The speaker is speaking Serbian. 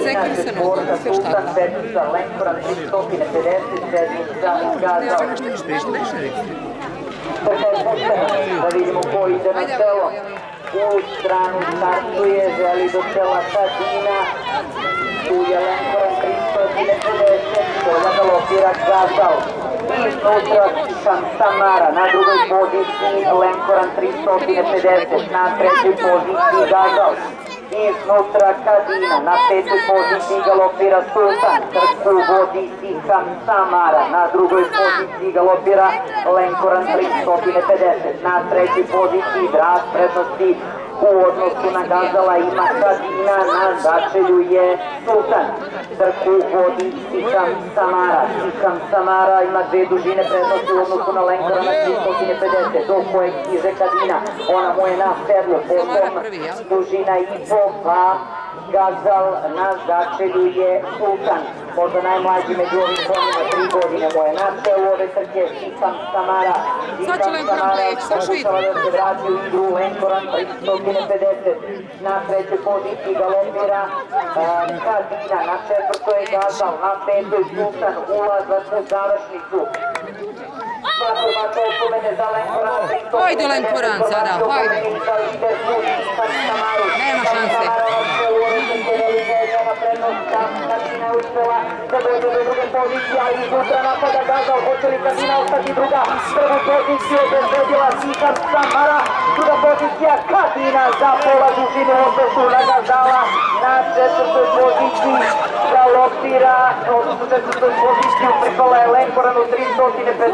Rezekvisano, sve šta da. Čekaj, što još prišli, da više rekli. Da vidimo ko ide na čelo. U stranu startuje, želi do čela Kadina. Tu je Lenkoran 350, koga galopira Gazal. Iznutra Samara, na drugoj poziciji Lenkoran 350, na trećoj poziciji Gazal. Iznutra Kadina, na petoj poziciji galopira Sultan, trku vodi Siham Samara, na drugoj poziciji galopira Lenkoran 350, na trećoj poziciji Dras prednosti u odnosu na Gazala ima Kadina, na začelju je Sultan, trku vodi Siham Samara. Siham Samara ima dve dužine prednosti u odnosu na Lenkorana 350, do kojeg stiže Kadina, ona mu je na sedlu, potom dužina i po, pa Gazal na začelju je Sultan, možda najmlađi među ovim konima, 3 godine mu je na čelu ove trke Siham Samara. Siham Samara pokušava da se vrati u igru Lenkoran 350, na trećoj poziciji galopira Kadina, na četvrtoj je Gazal, na petoj Sultan, ulazak u završnicu. Hajde Lenkoran sada, hajde. Nema šanse. Da dođe do druge pozicije, ali iznutra napada Gazal, hoće li Kadina ostati druga? Prvu poziciju obezbedila Siham Samara, druga pozicija Kadina za pola dužine u odnosu na Gazala, na četvrtoj poziciji galopira, odnosno četvrtoj poziciju pripala je Lenkoranu 350.